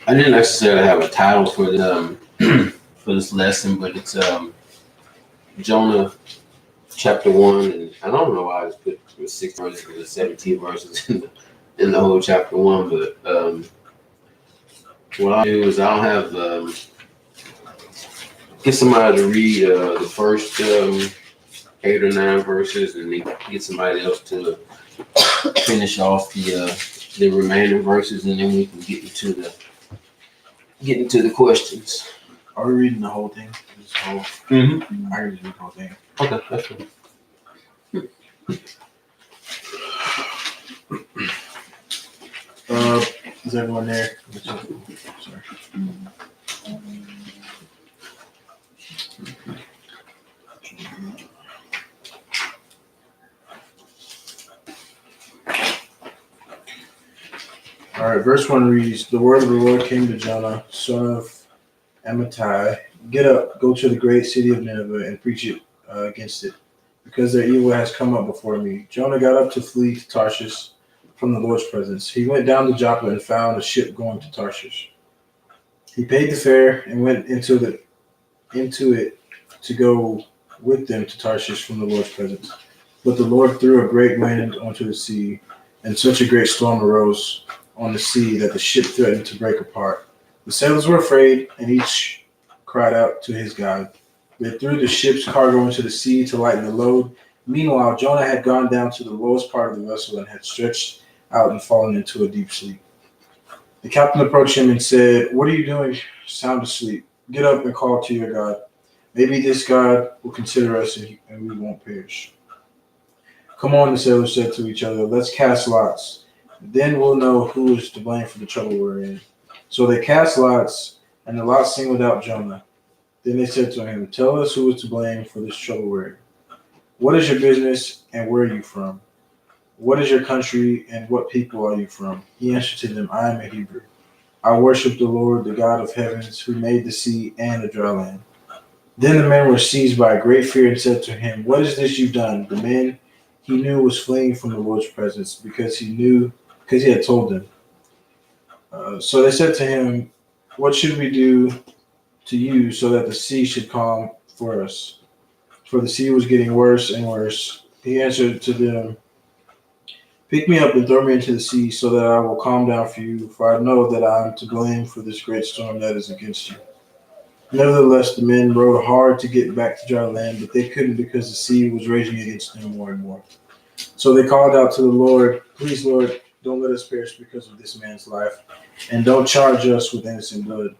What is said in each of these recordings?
I didn't necessarily have a title for the for this lesson, but it's Jonah chapter 1, and I don't know why I just put the 6 verses or the 17 verses in the whole chapter 1, but what I'll do is I'll have get somebody to read the first 8 or 9 verses, and then get somebody else to finish off the remaining verses, and then we can get into the questions. Are we reading the whole thing? This whole. Mm-hmm. I can read the whole thing. Okay, that's fine. Is everyone there? Sorry. All right, verse 1 reads, "The word of the Lord came to Jonah, son of Amittai. Get up, go to the great city of Nineveh, and preach it against it, because their evil has come up before me." Jonah got up to flee to Tarshish from the Lord's presence. He went down to Joppa and found a ship going to Tarshish. He paid the fare and went into it to go with them to Tarshish from the Lord's presence. But the Lord threw a great wind onto the sea, and such a great storm arose on the sea that the ship threatened to break apart. The sailors were afraid, and each cried out to his God. They threw the ship's cargo into the sea to lighten the load. Meanwhile, Jonah had gone down to the lowest part of the vessel and had stretched out and fallen into a deep sleep. The captain approached him and said, "What are you doing sound asleep? Get up and call to your God. Maybe this God will consider us and we won't perish." "Come on," the sailors said to each other, "let's cast lots. Then we'll know who is to blame for the trouble we're in." So they cast lots, and the lot singled out Jonah. Then they said to him, "Tell us who is to blame for this trouble we're in. What is your business and where are you from? What is your country and what people are you from?" He answered to them, "I am a Hebrew. I worship the Lord, the God of heavens, who made the sea and the dry land." Then the men were seized by a great fear and said to him, "What is this you've done?" The man he knew was fleeing from the Lord's presence because he had told them. So they said to him, "What should we do to you so that the sea should calm for us?" For the sea was getting worse and worse. He answered to them, "Pick me up and throw me into the sea so that I will calm down for you, for I know that I am to blame for this great storm that is against you." Nevertheless, the men rowed hard to get back to dry land, but they couldn't because the sea was raging against them more and more. So they called out to the Lord, "Please, Lord, don't let us perish because of this man's life, and don't charge us with innocent blood.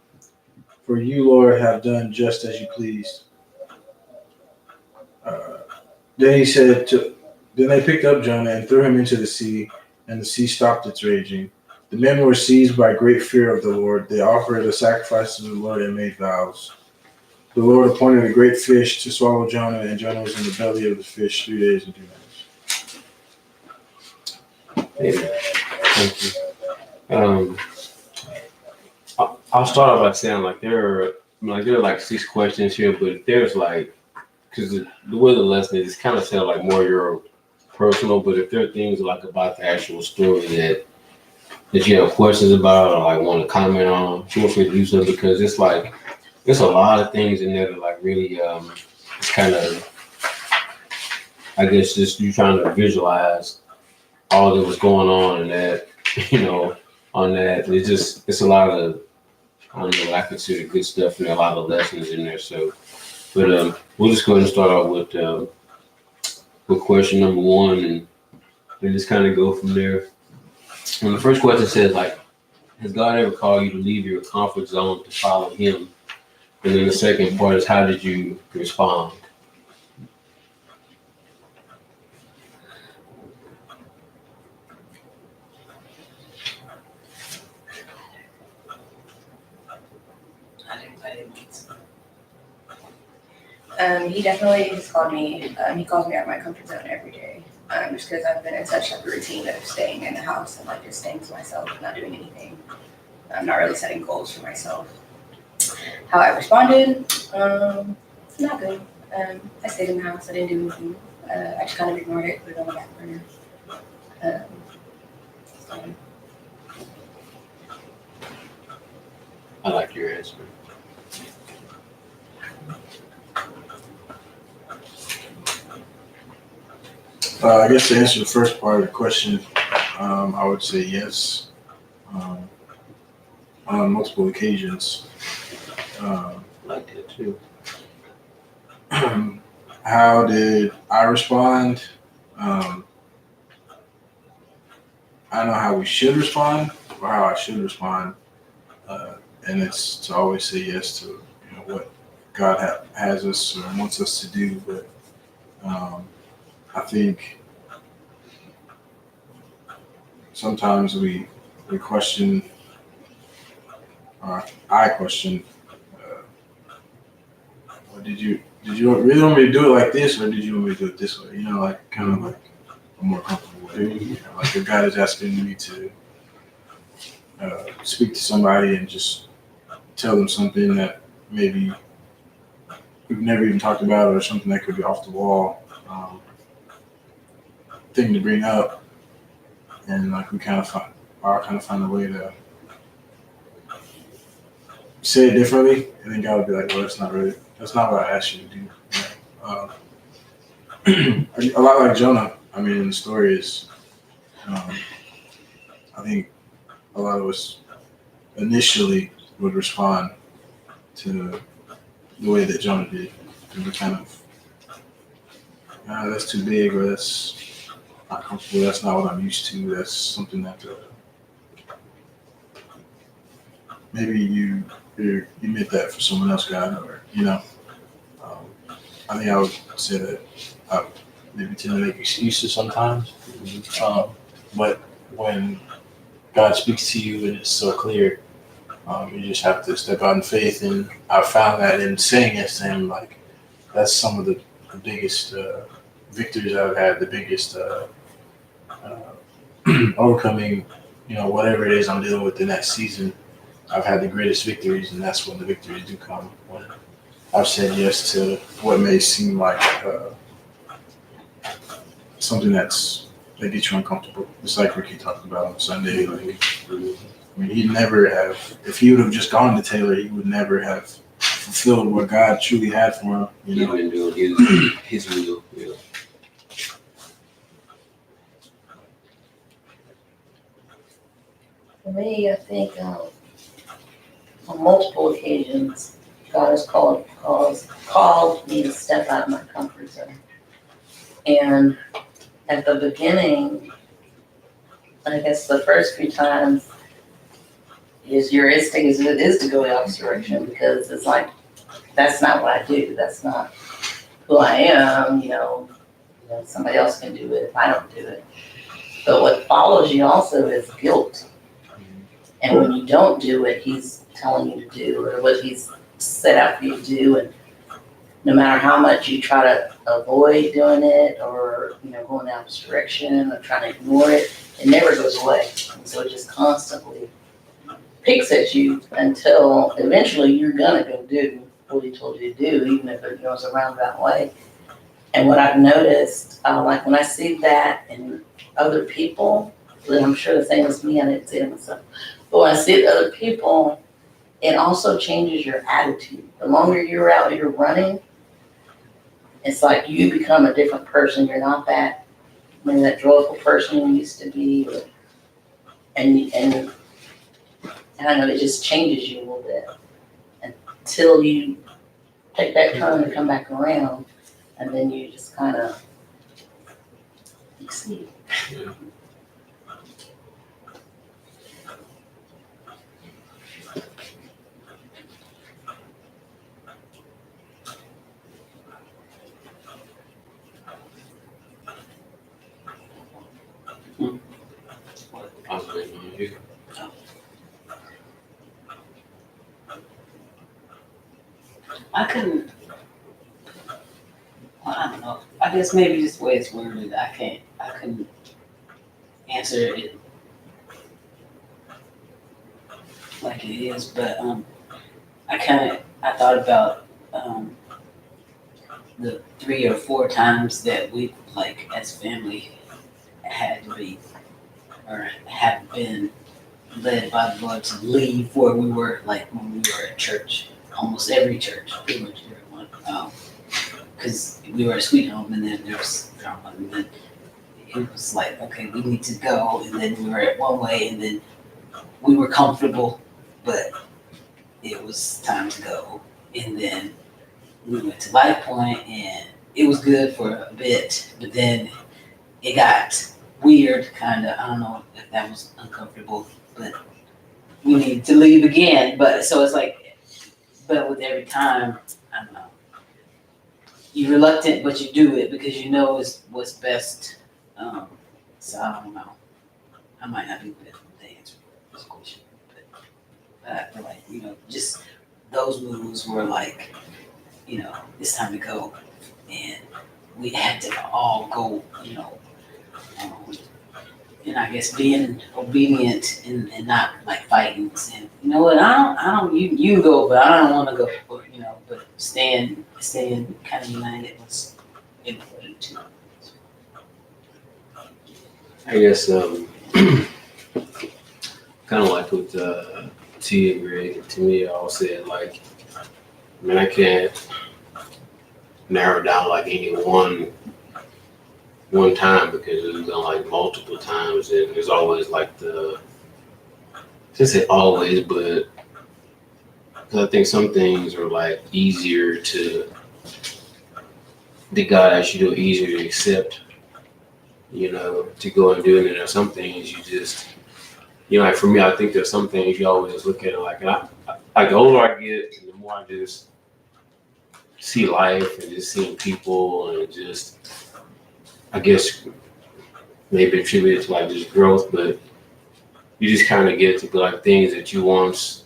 For you, Lord, have done just as you pleased." Then he said Then they picked up Jonah and threw him into the sea, and the sea stopped its raging. The men were seized by great fear of the Lord. They offered a sacrifice to the Lord and made vows. The Lord appointed a great fish to swallow Jonah, and Jonah was in the belly of the fish 3 days and 2 nights. Thank you. I'll start off by saying there are like 6 questions here, but there's because the way the lesson is, it's kind of sound like more your personal, but if there are things like about the actual story that you have questions about or like want to comment on, feel free to do so, because it's there's a lot of things in there that really it's kind of, I guess, just you trying to visualize all that was going on and that, on that. It's a lot of, I don't know, what I consider good stuff and a lot of lessons in there. So, but we'll just go ahead and start out with question number 1 and just kind of go from there. And the first question says, has God ever called you to leave your comfort zone to follow him? And then the second part is, how did you respond? He definitely has called me. He calls me out of my comfort zone every day. Just because I've been in such a routine of staying in the house and just staying to myself, not doing anything. I'm not really setting goals for myself. How I responded, not good. I stayed in the house. I didn't do anything. I just kind of ignored it, put it on the back burner. I like your answer. I guess to answer the first part of the question, I would say yes. Um, on multiple occasions. Um, I like that too. how did I respond? Um, I know how we should respond, or how I should respond, and it's to always say yes to what God has us or wants us to do. But I think sometimes we question, or I question, well, did you really want me to do it like this, or did you want me to do it this way? Like kind of like a more comfortable way. Like if God is asking me to speak to somebody and just tell them something that maybe we've never even talked about, or something that could be off the wall thing to bring up, and like we kind of find a way to say it differently, and then God would be like, well, that's not what I asked you to do. A lot like Jonah. I mean, the story is, I think a lot of us initially would respond to the way that Jonah did, and we kind of, that's too big, or that's not comfortable. That's not what I'm used to. That's something that maybe you meant that for someone else, God, or Um, I think I would say that I maybe tend to make excuses sometimes. But when God speaks to you and it's so clear, you just have to step out in faith. And I found that in saying yes to Him, like that's some of the biggest victories I've had, the biggest overcoming, whatever it is I'm dealing with in that season. I've had the greatest victories, and that's when the victories do come. When I've said yes to what may seem like something that gets you uncomfortable. It's like Ricky talked about on Sunday. Like, I mean, he'd never have, if he would have just gone to Taylor, he would never have fulfilled what God truly had for him. He's been doing his will. Yeah. For me, I think on multiple occasions, God has called me to step out of my comfort zone. And at the beginning, I guess the first few times, your instinct is to go the opposite direction, because it's like, that's not what I do. That's not who I am. Somebody else can do it if I don't do it. But what follows you also is guilt. And when you don't do what He's telling you to do, or what He's set out for you to do, and no matter how much you try to avoid doing it, or going the opposite direction, or trying to ignore it, it never goes away. And so it just constantly picks at you until eventually you're gonna go do what He told you to do, even if it goes a roundabout way. And what I've noticed, like when I see that in other people, and I'm sure the same as me, I didn't see it myself, but when I see it in other people, it also changes your attitude. The longer you're out here running, it's like you become a different person. You're not that joyful person you used to be, and I know it just changes you a little bit until you take that turn and come back around, and then you just kind of exceed. Yeah. I was waiting on you. I couldn't. Well, I don't know. I guess maybe just the way it's worded, I couldn't answer it like it is. But I thought about the 3 or 4 times that we, like as family, had to be or have been led by the Lord to leave where we were, like when we were at church, almost every church, pretty much everyone. Because we were at Sweet Home, and then there was drama, and then it was like, okay, we need to go, and then we were at one way, and then we were comfortable, but it was time to go, and then we went to Life Point, and it was good for a bit, but then it got weird, kind of. I don't know if that was uncomfortable, but we needed to leave again. But so it's like, but with every time, I don't know. You're reluctant, but you do it because you know it's what's best. So I don't know. I might not be the best with the answer for this question, but I feel like, you know, just those moves were like, you know, it's time to go, and we had to all go, you know. And I guess being obedient and not like fighting, saying, you know what, I don't, you can go, but I don't want to go, or, you know, but staying kind of united was important too. I guess kind of like with T and Greg. To me, I all said like, I mean, I can't narrow down like any one time because it's been like multiple times, and there's always like I shouldn't say always, but because I think some things are like easier to the God actually do easier to accept, you know, to go and do it. And there's some things you just, you know, like for me, I think there's some things you always look at it like, and like the older I get, and the more I just see life and just seeing people and just, I guess maybe attributed to like just growth, but you just kind of get to like things that you once,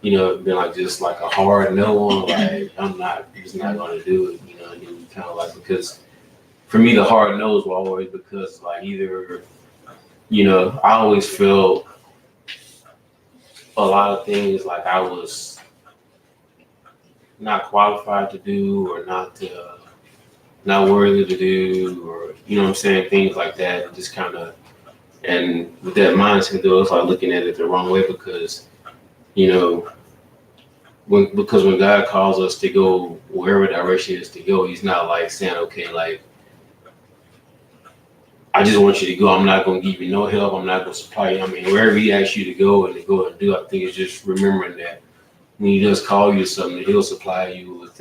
you know, been like just like a hard no on, like I'm just not gonna do it, you know, and you kind of like, because for me the hard no's were always because like either, you know, I always felt a lot of things like I was not qualified to do or not worthy to do, or you know what I'm saying, things like that. Just kind of, and with that mindset, though, it's like looking at it the wrong way because, you know, when God calls us to go wherever direction is to go, He's not like saying, okay, like I just want you to go. I'm not going to give you no help. I'm not going to supply you. I mean, wherever He asks you to go and do, I think it's just remembering that when He does call you to something, He'll supply you with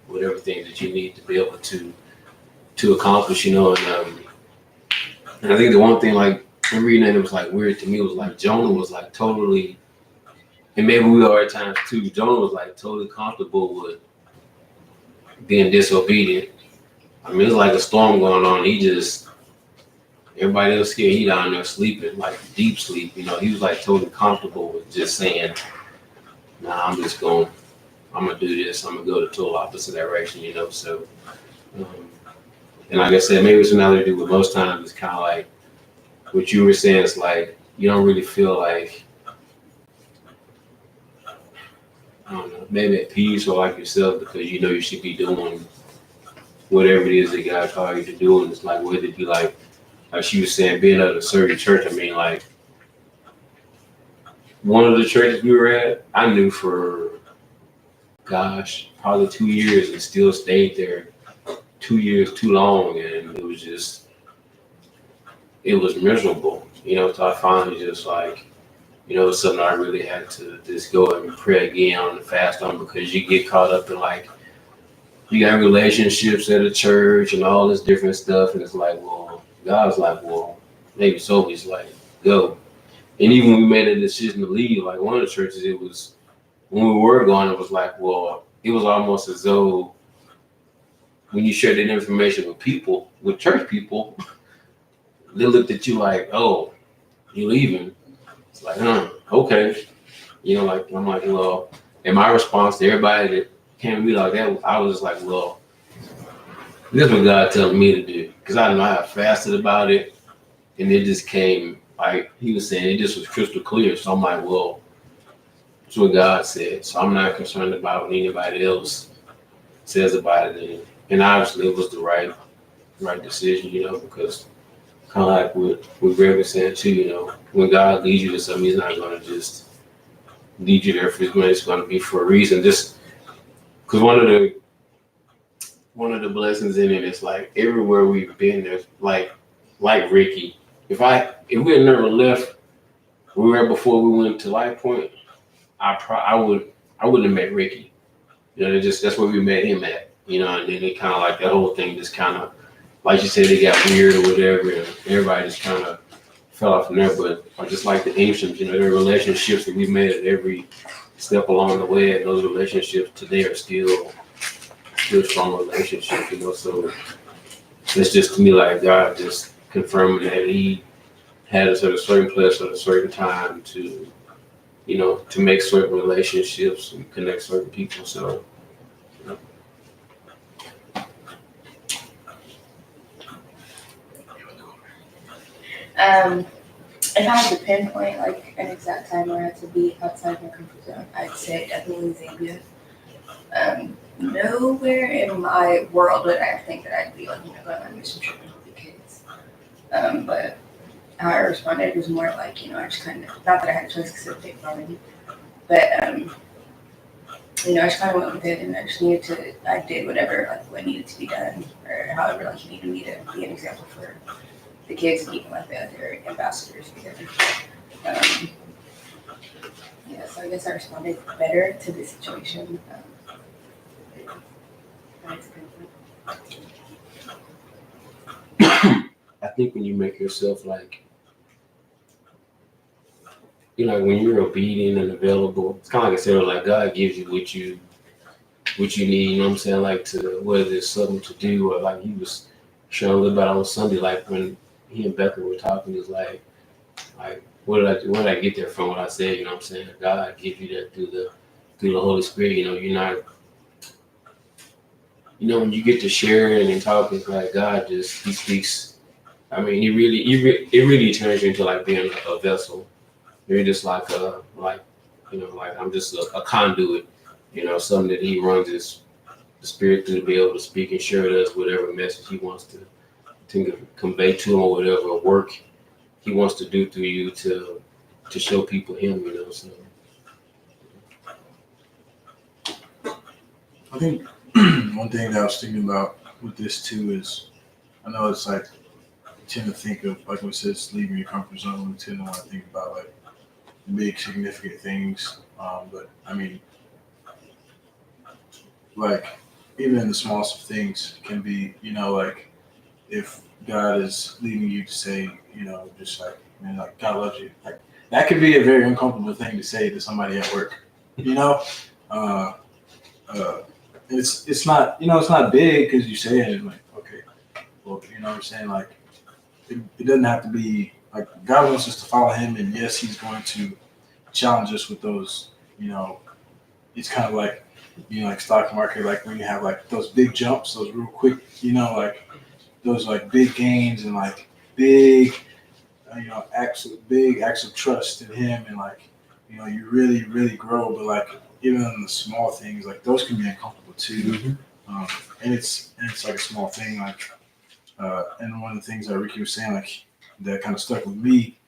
whatever things that you need to be able to accomplish, you know. And I think the one thing, like, I'm reading that, it was like weird to me, was like Jonah was like totally, and maybe we are at times too, Jonah was like totally comfortable with being disobedient. I mean, it's like a storm going on. Everybody else scared, he down there sleeping, like deep sleep, you know. He was like totally comfortable with just saying, nah, I'm gonna do this. I'm gonna go the total opposite direction, you know. So, and like I said, maybe it's another to do with most times it's kind of like what you were saying. It's like you don't really feel like, I don't know, maybe at peace or like yourself because you know you should be doing whatever it is that God called you to do. And it's like whether it be like she was saying, being at a certain church. I mean, like one of the churches we were at, I knew for probably 2 years and still stayed there 2 years too long, and it was miserable, you know. So I finally just like, you know, it's something I really had to just go and pray again on and fast on, because you get caught up in like you got relationships at a church and all this different stuff, and it's like, well, God's like, well, maybe so. He's like, go. And even when we made a decision to leave, like one of the churches, it was when we were going, it was like, well, it was almost as though when you share that information with church people, they looked at you like, oh, you leaving? It's like, okay. You know, like, I'm like, well, and my response to everybody that came to me like that, I was just like, well, this is what God telling me to do. Because I know I fasted about it, and it just came, like he was saying, it just was crystal clear. So I'm like, well, that's what God said. So I'm not concerned about what anybody else says about it. And obviously it was the right decision, you know, because kind of like what Greg was saying too. You know, when God leads you to something, He's not going to just lead you there for His money. It's going to be for a reason. Just because one of the blessings in it is like everywhere we've been, there's like Ricky. If we had never left we were before we went to Life Point, I wouldn't have met Ricky. You know, that's where we met him at. You know, and then it kind of like that whole thing just kind of, like you said, it got weird or whatever, and everybody just kind of fell off from there. But just like the ancients, you know, the relationships that we made at every step along the way, and those relationships today are still strong relationships. You know, so it's just to me like God just confirming that He had us at a certain place at a certain time to, you know, to make certain relationships and connect certain people. So, you know. If I had to pinpoint like an exact time where I had to be outside my comfort zone, I'd say definitely Zambia. Nowhere in my world would I think that I'd be like, you know, going on a mission trip and help the kids. But how I responded was more like, you know, I just kind of, not that I had a choice because it was big already, but you know, I just kind of went with it, and I did whatever like what needed to be done, or however like he needed me to be an example for the kids and even like the other ambassadors together. Yeah, so I guess I responded better to the situation. That's a good point. I think when you make yourself like, you know, when you're obedient and available, it's kind of like I said, like God gives you what you need. You know what I'm saying? Like to whether it's something to do or like He was showing a little bit on Sunday, like when he and Becca were talking, he was like where did I get there from? What I said, you know what I'm saying? God gives you that through the Holy Spirit. You know, you're not. You know, when you get to sharing and talking, it's like God He speaks. I mean, it really turns you into like being a vessel. You're just like you know, like I'm just a conduit, you know, something that He runs the Spirit through to be able to speak and share with us whatever message He wants to convey to them or whatever work He wants to do through you to show people Him, you know. So I think one thing that I was thinking about with this too is, I know it's like, you tend to think of, like when it says leaving your comfort zone, we tend to want to think about like big significant things. But I mean, like even in the smallest of things can be, you know, like if God is leading you to say, you know, just like, man, like God loves you. Like that could be a very uncomfortable thing to say to somebody at work, you know. It's not, you know, it's not big because you say it and like, okay, well, you know what I'm saying? Like it doesn't have to be like God wants us to follow Him, and yes, He's going to challenge us with those, you know, it's kind of like, you know, like stock market, like when you have like those big jumps, those real quick, you know, like those like big gains and like big, you know, big acts of trust in Him, and like, you know, you really, really grow. But like even in the small things, like those can be uncomfortable too. Mm-hmm. And it's like a small thing, like, and one of the things that Ricky was saying, like that kind of stuck with me,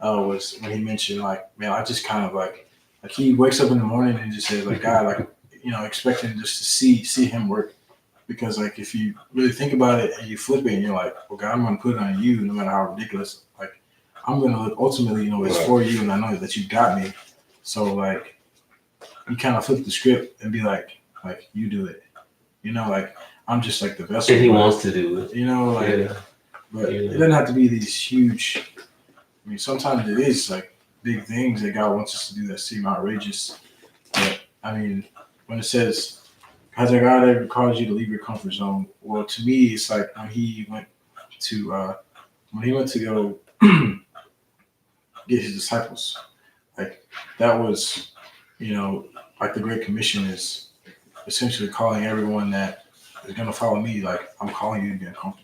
was when he mentioned like, man, I just kind of like he wakes up in the morning and just says like, God, like, you know, expecting just to see Him work. Because like if you really think about it and you flip it and you're like, well, God, I'm going to put it on you no matter how ridiculous. Like I'm going to look ultimately, you know, it's for you, and I know that you got me. So like you kind of flip the script and be like you do it. You know, like I'm just like the vessel. And He wants to do it. You know, like, yeah. But it doesn't have to be these huge. I mean, sometimes it is like big things that God wants us to do that seem outrageous. But I mean, when it says, has God ever caused you to leave your comfort zone? Well, to me, it's like when he went to go get his disciples. Like that was, you know, like the Great Commission is essentially calling everyone that is going to follow me. Like I'm calling you to be uncomfortable.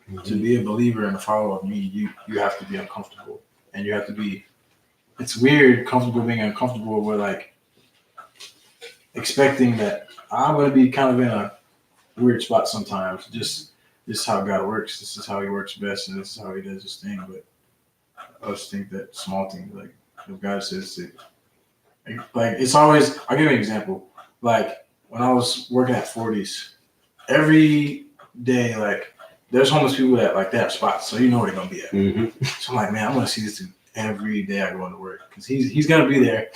Mm-hmm. To be a believer and a follower of me, you have to be uncomfortable, and you have to be. It's weird, comfortable being uncomfortable. We're like expecting that I'm going to be kind of in a weird spot sometimes. Just this is how God works. This is how He works best, and this is how He does His thing. But I just think that small things, like if God says to, like it's always. I'll give you an example. Like when I was working at 40s, every day, like there's homeless people that like they have spots, so you know where they're gonna be at. Mm-hmm. So I'm like, man, I'm gonna see this dude every day I go into work because he's gonna be there,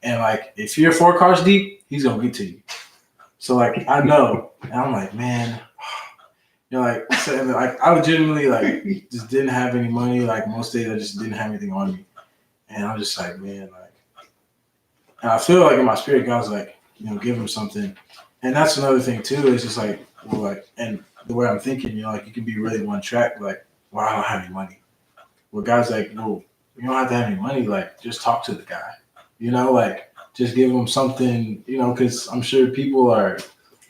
and like if you're 4 cars deep, he's gonna get to you. So like I know, and I'm like, man, you know, like so, like I legitimately like just didn't have any money. Like most days, I just didn't have anything on me, and I'm just like, man, like, and I feel like in my spirit, God's like, you know, give him something, and that's another thing too. It's just like, well, like, and the way I'm thinking, you know, like you can be really one track, like, well, I don't have any money. Well, God's like, well, you don't have to have any money. Like, just talk to the guy, you know, like just give him something, you know, because I'm sure people are.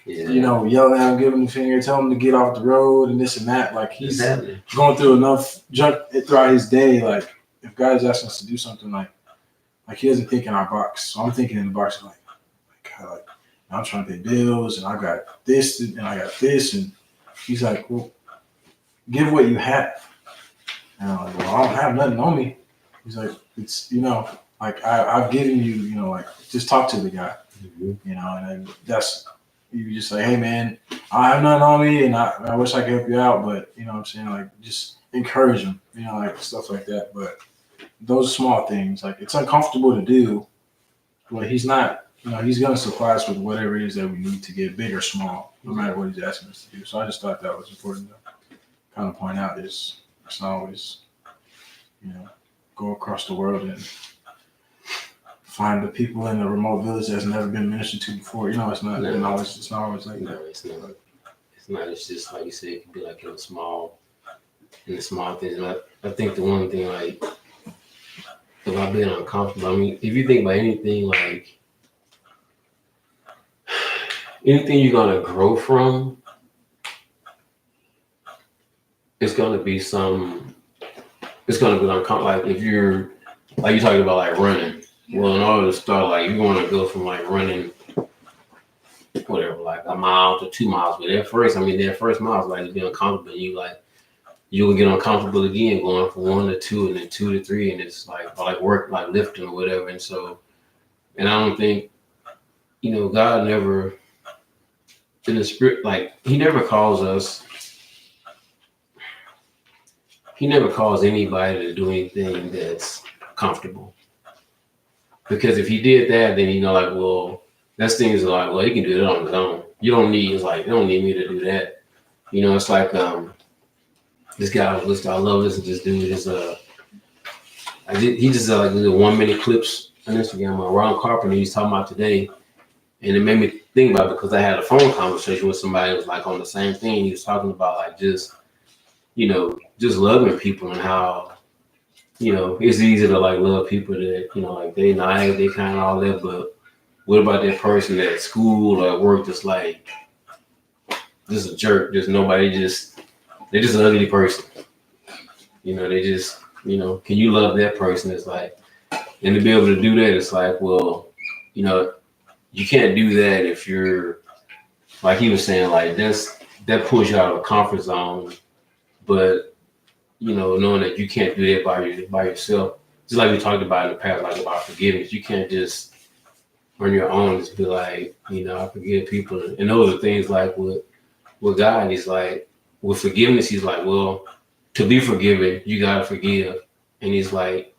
Yeah. You know, yelling at him, giving him the finger, tell him to get off the road and this and that. Like he's Exactly. going through enough junk throughout his day. Like if God is asking us to do something, like he doesn't think in our box. So I'm thinking in the box, like God, like I'm trying to pay bills and I got this and I got this, and he's like, well, give what you have. And I'm like, well, I don't have nothing on me. He's like, it's, you know, like I've given you, you know, like just talk to the guy, Mm-hmm. you know, and then that's. You just say, hey man, I have nothing on me and I wish I could help you out, but you know what I'm saying? Like just encourage them, you know, like stuff like that. But those small things, like it's uncomfortable to do, but he's not, you know, he's gonna supply us with whatever it is that we need to get big or small, no matter what he's asking us to do. So I just thought that was important to kind of point out is it's not always, you know, go across the world and find the people in the remote village that's never been ministered to before. You know, it's not always like No, that. it's not. It's not. It's just like you said. It can be like in the small things. And I think the one thing, like, about being uncomfortable. I mean, if you think about anything, like anything you're gonna grow from, it's gonna be some. It's gonna be uncomfortable. Like if you're, like you talking about, like running. Well, in order to start, like you want to go from like running, whatever, like a mile to 2 miles. But that first mile is like to be uncomfortable. And you like you'll get uncomfortable again going from 1 to 2 and then 2 to 3, and it's like work, like lifting or whatever. And so, and I don't think, you know, God never in the spirit, like He never calls us. He never calls anybody to do anything that's comfortable. Because if He did that, then, you know, like, well, that's things like, well, He can do it on His own. You don't need, it's like, you don't need me to do that. You know, it's like this guy I was listening to, I love listening to this dude. He just like did 1 minute clips on Instagram. Ron Carpenter, he's talking about today, and it made me think about it because I had a phone conversation with somebody who was like on the same thing. He was talking about like just, you know, just loving people and how, you know, it's easy to like love people that, you know, like they nice, they kind of all that, but what about that person at school or at work that's like just a jerk, just nobody, they're just an ugly person. You know, they just, you know, can you love that person? It's like, and to be able to do that, it's like, well, you know, you can't do that if you're, like he was saying, like that pulls you out of a comfort zone, but, you know, knowing that you can't do that by yourself, just like we talked about in the past, like about forgiveness, you can't just on your own just be like, you know, I forgive people. And those are things like with God, he's like, with forgiveness, he's like, well, to be forgiven, you gotta forgive. And he's like,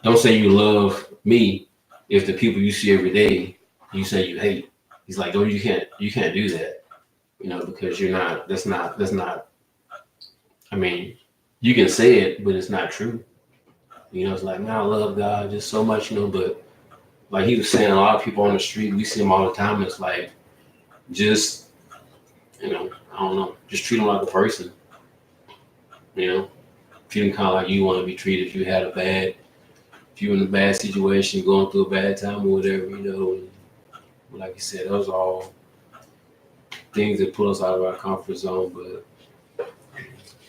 don't say you love me if the people you see every day you say you hate. He's like, no, you can't do that, you know, because that's not. I mean, you can say it, but it's not true. You know, it's like, man, I love God just so much, you know, but like he was saying, a lot of people on the street, we see them all the time. It's like, just, you know, I don't know, just treat them like a person, you know, treat them kind of like you want to be treated if you're in a bad situation, going through a bad time or whatever, you know. And like you said, those are all things that pull us out of our comfort zone. But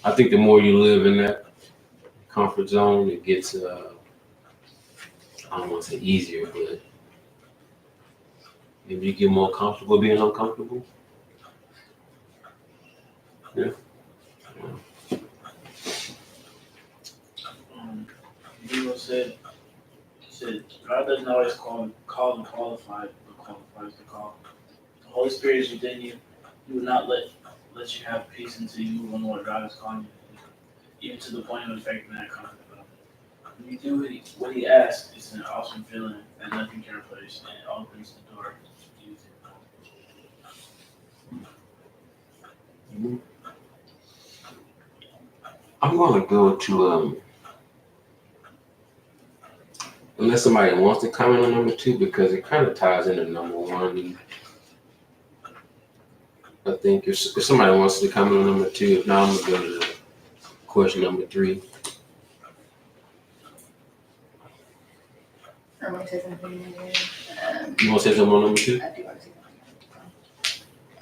I think the more you live in that comfort zone, it gets, I don't want to say easier, but maybe you get more comfortable being uncomfortable. Yeah. People said God doesn't always call the qualified, but qualifies the call. The Holy Spirit is within you. He will not let you have peace until you move on what God is calling you to do, even to the point of affecting that conduct. When you do what He asks, it's an awesome feeling that nothing can replace, and it opens the door to use it. I'm gonna go to unless somebody wants to comment on number 2 because it kind of ties into number 1. I think if somebody wants to comment on number 2, if not, I'm gonna go to the question number 3. I want to say something again. You want to say something on number 2? I do want to say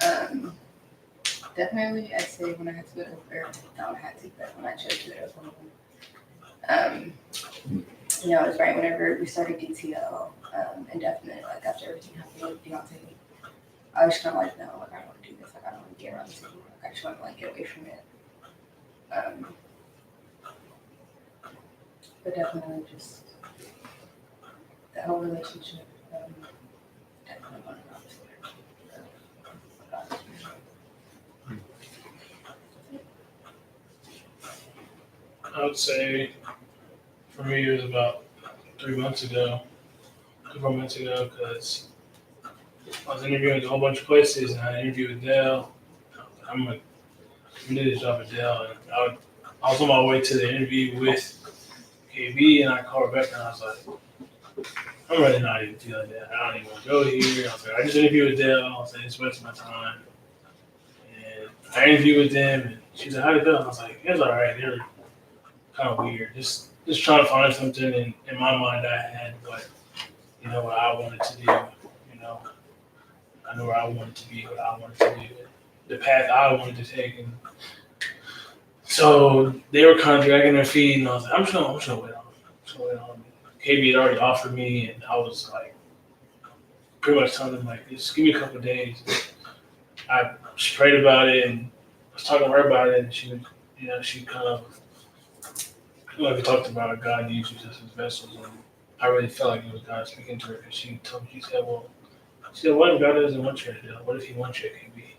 something. Definitely, I'd say when I had to go to not when I had to, but when I chose to go to it was right whenever we started DTL, indefinite, like after everything happened with Beyonce. I was kind of like, no, like I don't want to do this. Like I don't want to get around this anymore. Like I just want to like get away from it. But definitely just that whole relationship. Definitely want to I would say for me it was about 3 months ago, 4 months ago, because I was interviewing a whole bunch of places and I interviewed with Dell. I'm gonna do this job at Dell, and I was on my way to the interview with KB, and I called Rebecca and I was like, I'm really not even feeling that. I don't even want to go here. I was like, I just interviewed with Dell. I was like, it's wasting my time. And I interviewed with them, and she said, how'd it go? I was like, it was all right. They were kind of weird. Just trying to find something in my mind I had, but what I wanted to do. I knew where I wanted to be, what I wanted to do, the path I wanted to take, and so they were kind of dragging their feet, and I was like, I'm just gonna wait on. KB had already offered me, and I was like, pretty much telling them like, just give me a couple of days. I prayed about it, and I was talking to her about it, and she was, she kind of. Like we talked about, God uses us as vessels, and I really felt like it was God speaking to her. And she told me, she said, what if God doesn't want you to do it? What if He wants you at KB?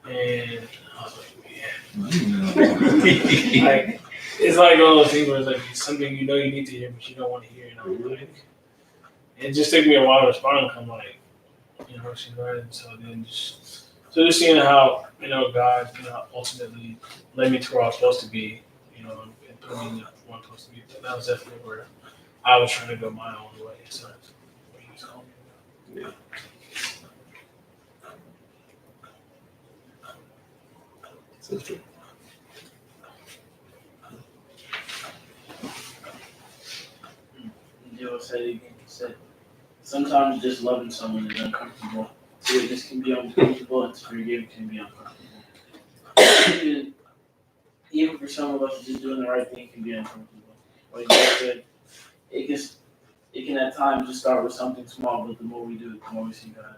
And I was like, yeah. Like, it's like one of those things where it's like it's something you need to hear, but you don't want to hear. And I'm like, it just took me a while to respond. I'm like, she's right. And so then just seeing how God ultimately led me to where I was supposed to be. And put me in the one supposed to be. That was definitely where I was trying to go my own way. So that's what He was calling me. Yeah. So true. Joe said, sometimes just loving someone is uncomfortable. Forgiveness can be uncomfortable, and to forgive can be uncomfortable. Even for some of us, just doing the right thing can be uncomfortable. Like you said, it can at times just start with something small, but the more we do it, the more we see God.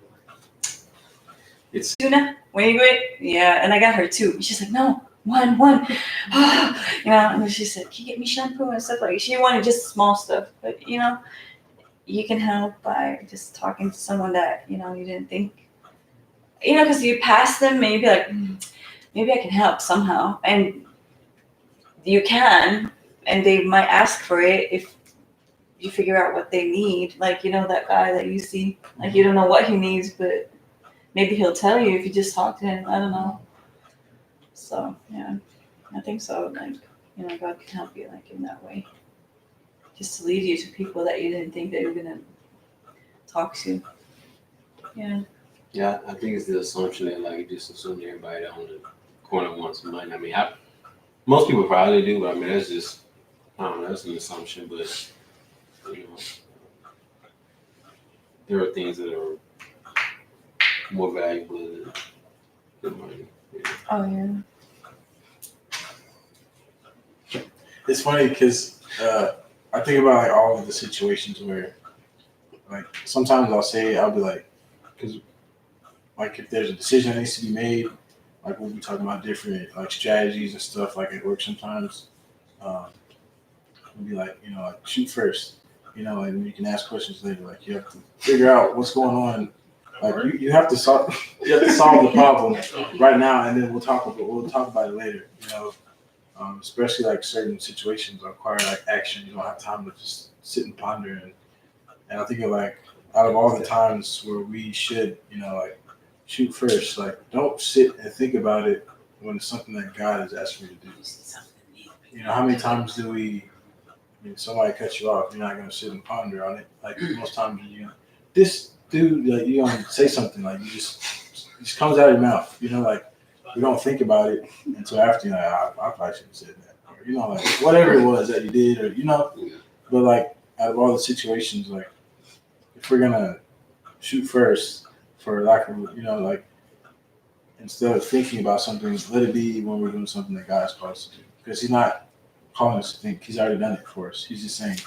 Jonah, when you quit? Yeah, and I got her too. She's like, no, one. And she said, can you get me shampoo and stuff like that. She wanted just small stuff, but you can help by just talking to someone that, you didn't think, because you pass them and you'd be like, maybe I can help somehow. And you can, and they might ask for it if you figure out what they need. Like, that guy that you see, like, you don't know what he needs, but maybe he'll tell you if you just talk to him. I don't know. So, yeah, I think so. Like, God can help you, like, in that way. Just to lead you to people that you didn't think they were going to talk to. Yeah. Yeah, I think it's the assumption that, like, you just assume everybody on the corner wants money. I mean, most people probably do, but I mean, that's just, I don't know, that's an assumption, but, there are things that are more valuable than money. Yeah. Oh, yeah. It's funny because I think about like all of the situations where, like, sometimes I'll be like, because like if there's a decision that needs to be made, like we'll be talking about different like strategies and stuff like at work sometimes. Um, we'll be like, like shoot first, and you can ask questions later. Like you have to figure out what's going on. Like you have to solve the problem right now, and then we'll talk about it later. Especially like certain situations require like action. You don't have time to just sit and ponder. And I think of like out of all the times where we should, like shoot first. Like don't sit and think about it when it's something that God is asking you to do. How many times do we? Somebody cuts you off, you're not gonna sit and ponder on it. Like most times, this dude, like you don't say something like you just comes out of your mouth. Like you don't think about it until after. You're like, I probably shouldn't have said that, or like whatever it was that you did, or But like out of all the situations, like if we're gonna shoot first, for lack of, like instead of thinking about something, let it be when we're doing something that God's called us to do, because He's not calling us to think. He's already done it for us. He's just saying,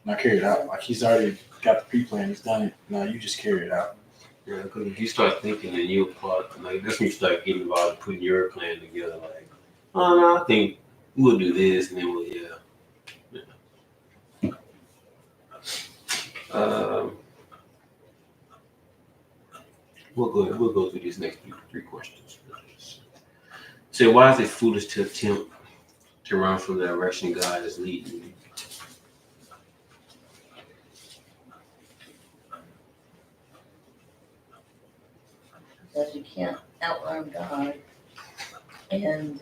now carry it out. Like He's already got the pre-plan. He's done it. Now you just carry it out. Yeah, because if you start thinking and you part, like that's when you start getting involved in putting your plan together. Like, oh no, I think we'll do this, and then we'll go through these next three questions. So why is it foolish to attempt to run from the direction God is leading you? Because you can't outrun God, and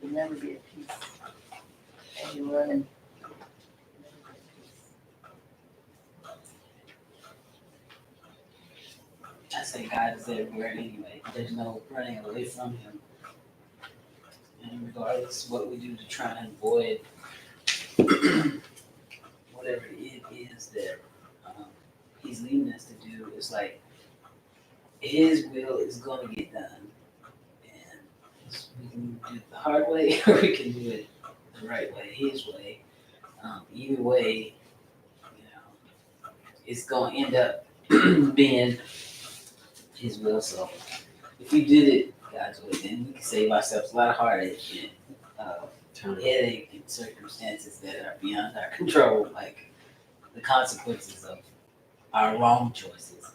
you'll never be at peace. And you run and I say God is everywhere anyway. There's no running away from Him. And regardless of what we do to try and avoid whatever it is that He's leading us to do, it's like His will is going to get done. And we can do it the hard way or we can do it the right way, His way. Either way, it's going to end up being His will. So if we did it God's way, then we can save ourselves a lot of heartache and headache and circumstances that are beyond our control, like the consequences of our wrong choices.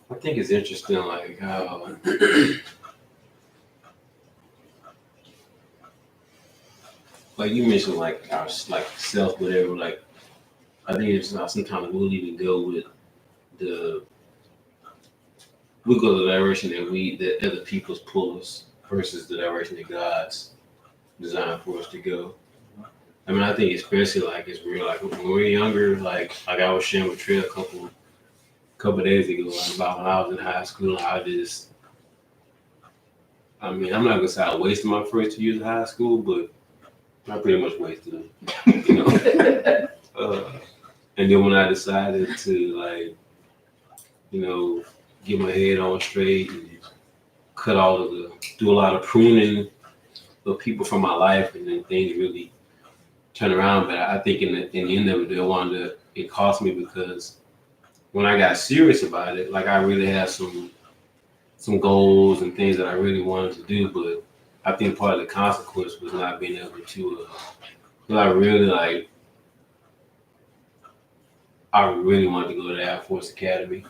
I think it's interesting, like how like you mentioned, like our like self, whatever. Like I think it's sometimes we'll even go with we'll go the direction that other people's pull us versus the direction that God's designed for us to go. I mean, I think especially like it's real. Like when we're younger, like I was sharing with Trey a couple days ago, like about when I was in high school. I mean, I'm not gonna say I wasted my first 2 years of high school, but I pretty much wasted them. And then when I decided to like, get my head on straight and do a lot of pruning of people from my life, and then things really turn around. But I think in the end of it, it cost me, because when I got serious about it, like I really had some goals and things that I really wanted to do, but I think part of the consequence was not being able to. I really wanted to go to the Air Force Academy,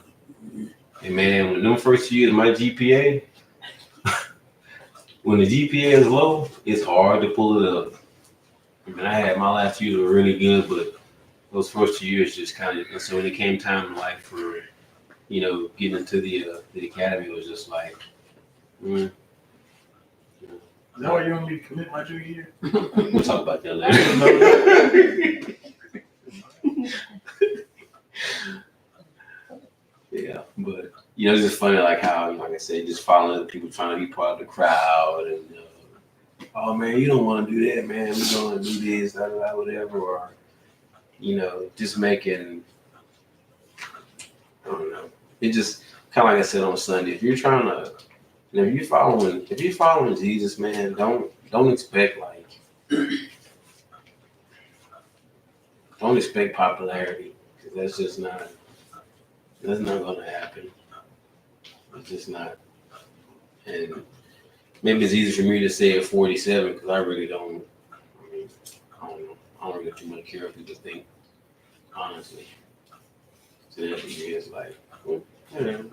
and man, when them first years of my GPA, when the GPA is low, it's hard to pull it up. I mean, I had my last years were really good, but those first 2 years just kind of. And so when it came time like for, getting into the academy, it was just like. Is that why you want me to commit my junior year? We'll talk about that later. Yeah, but it's just funny, like how, like I said, just following other people, trying to be part of the crowd, and oh man, you don't want to do that, man. We're gonna do this, whatever, or just making. I don't know. It just kind of like I said on Sunday. If you're trying to, if you're following Jesus, man, don't expect don't expect popularity, because that's not going to happen. It's just not. And maybe it's easy for me to say at 47 because I really don't. I mean, I don't know. I don't really too much care what people think, honestly. So that is like, well, whatever.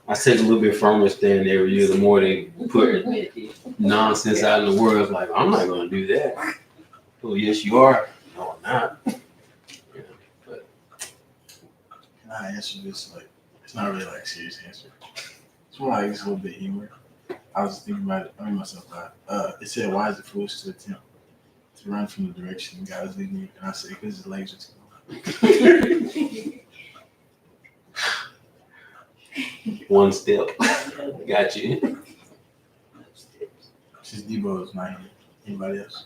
I take a little bit firmer stand every year. The more they put nonsense out in the world, it's like I'm not going to do that. Oh yes, you are. No, I'm not. Yeah, but Can I answer this? Like, it's not really like a serious answer. It's more like it's a little bit humor. I was thinking about it. I mean, myself out. It said, "Why is it foolish to attempt to run from the direction God is leading you?" And I say, "Because his legs are too long." one step, got you. Since Debo is not here, anybody else?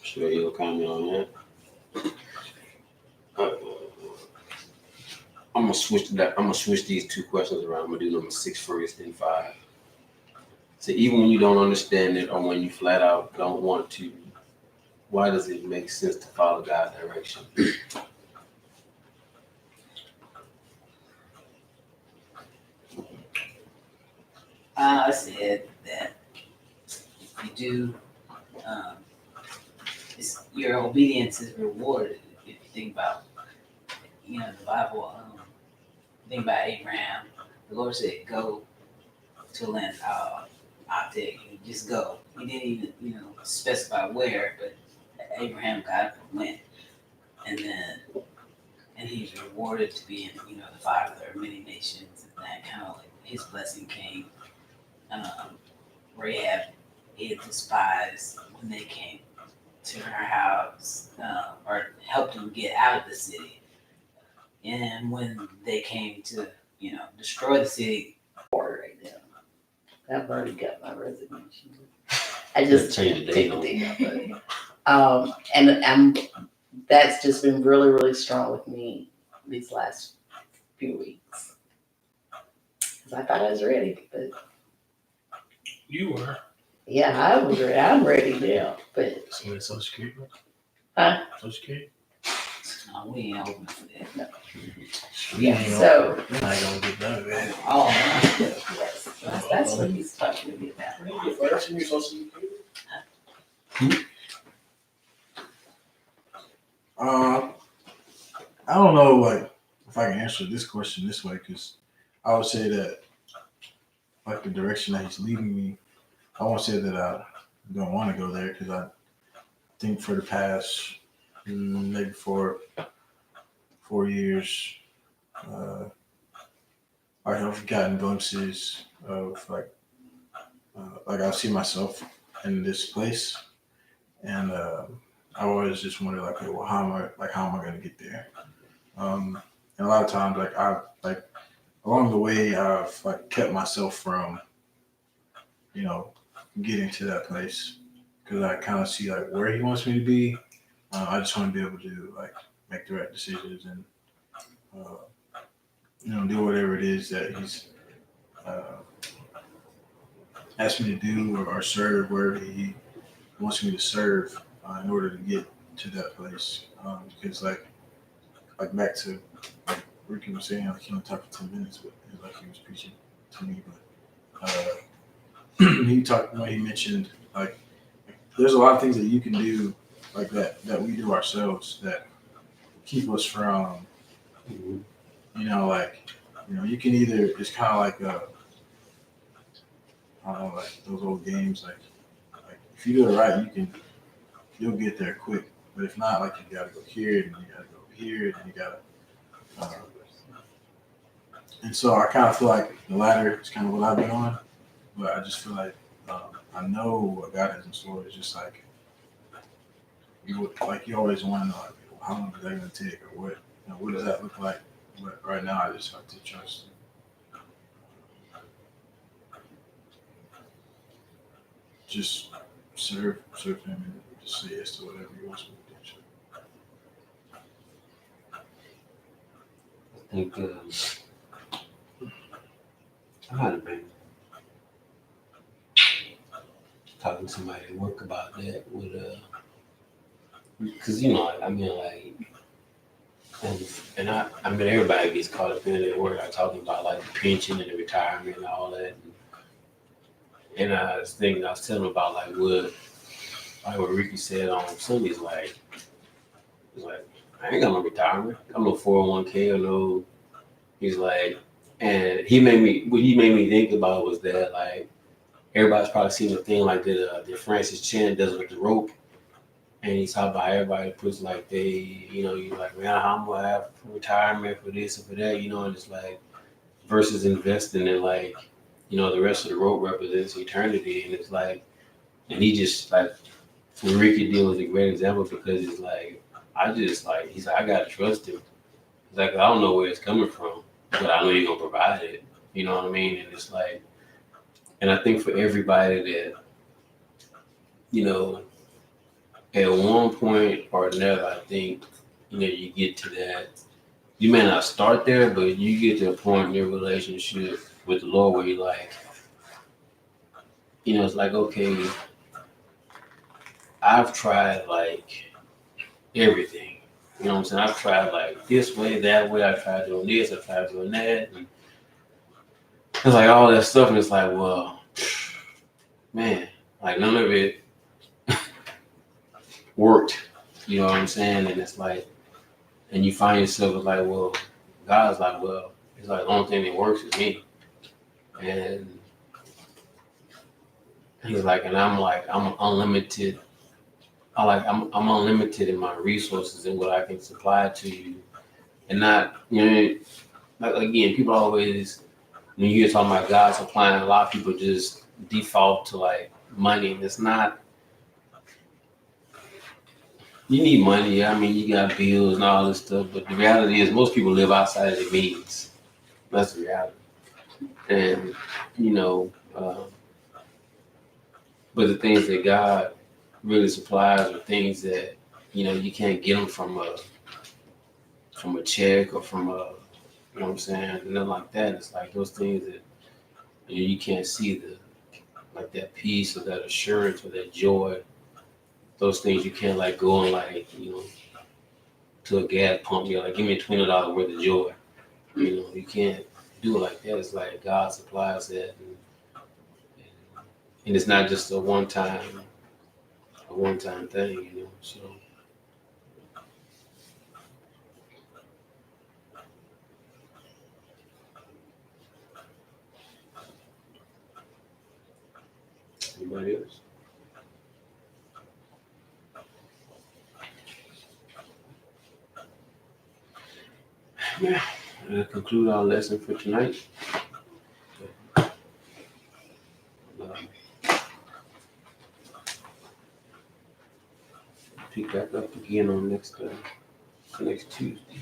Sure, you'll comment on that. I'm gonna switch that. I'm gonna switch these two questions around. I'm gonna do number 6 first, then 5. So even when you don't understand it or when you flat out don't want to, why does it make sense to follow God's direction? I said that if you do, your obedience is rewarded. If you think about, the Bible, think about Abraham. The Lord said, "Go to a land I'll take you. Just go." He didn't even, specify where, but Abraham got up and went, and he's rewarded to be the father of many nations, and that kind of like his blessing came. Rahab hid the spies when they came to her house, or helped them get out of the city. And when they came to, destroy the city, Right now. I've already got my resignation. I just Change the date on take the date off. And that's just been really, really strong with me these last few weeks. Because I thought I was ready, but You were. yeah, I was ready. I'm ready now, but So it's Social Security? Huh? Social Security? we ain't open for that. yeah. So You're not gonna get none of that. Oh, yes, that's what he's talking to me about. First, you Social Security? I don't know, like, if I can answer this question this way, because I would say that, like, the direction that he's leading me, I won't say that I don't want to go there, because I think for the past maybe 4 years, I have gotten glimpses of like I see myself in this place, and I always just wonder like, okay, well, how am I going to get there? And a lot of times, along the way, I've like kept myself from, getting to that place because I kind of see like where he wants me to be. I just want to be able to like make the right decisions and do whatever it is that he's asked me to do or serve wherever he wants me to serve in order to get to that place. Because like back to like Ricky was saying, like he only talked for 10 minutes, but it was like he was preaching to me. But he mentioned like there's a lot of things that you can do like that we do ourselves that keep us from, you can either, it's kind of like I don't know, like those old games, like if you do it right, you'll get there quick. But if not, like you gotta go here and you gotta go here and you gotta. And so I kind of feel like the latter is kind of what I've been on, but I just feel like I know what God has in store. It's just like you always want to know like, how long is that going to take or what does that look like. But right now I just have to trust. Just serve him and just say yes to whatever he wants me to do. I think I might have been talking to somebody at work about that with because I mean like And I mean, everybody gets caught up in it. We're like talking about like the pension and the retirement and all that. And I was thinking, I was telling him about like what Ricky said on Sundays. Like, he's like, I ain't got no retirement. I'm no 401k or no. He's like, and what he made me think about was that like everybody's probably seen the thing like that Francis Chan does with the rope. And he's talking about everybody puts like you're like, man, how am I gonna have for retirement for this and for that, and it's like versus investing in like, the rest of the road represents eternity. And it's like, and he just like, for Ricky deal is a great example because it's like, he's like, I gotta trust him. He's like, I don't know where it's coming from, but I know you're gonna provide it. You know what I mean? And it's like, and I think for everybody that, you know, at one point or another, I think, you get to that. You may not start there, but you get to a point in your relationship with the Lord where you're like, it's like, okay, I've tried like everything. You know what I'm saying? I've tried like this way, that way. I've tried doing this, I've tried doing that. And it's like all that stuff, and it's like, well, man, like none of it worked. You know what I'm saying? And it's like, and you find yourself like, well, God's like, well, it's like the only thing that works is me. And he's like, and I'm like, I'm unlimited. I'm unlimited in my resources and what I can supply to you. And not, like again, people always, when you hear talking about God supplying, a lot of people just default to like money. And it's not, you need money. I mean, you got bills and all this stuff. But the reality is most people live outside of their means. That's the reality. And, but the things that God really supplies are things that, you can't get them from a check or from you know what I'm saying? Nothing like that. It's like those things that you can't see like that peace or that assurance or that joy. Those things you can't like go and like, to a gas pump, you're like, give me $20 worth of joy. You can't do it like that. It's like God supplies that, and it's not just a one time thing. So anybody else? Yeah, that'll conclude our lesson for tonight. Pick back up again on next Tuesday.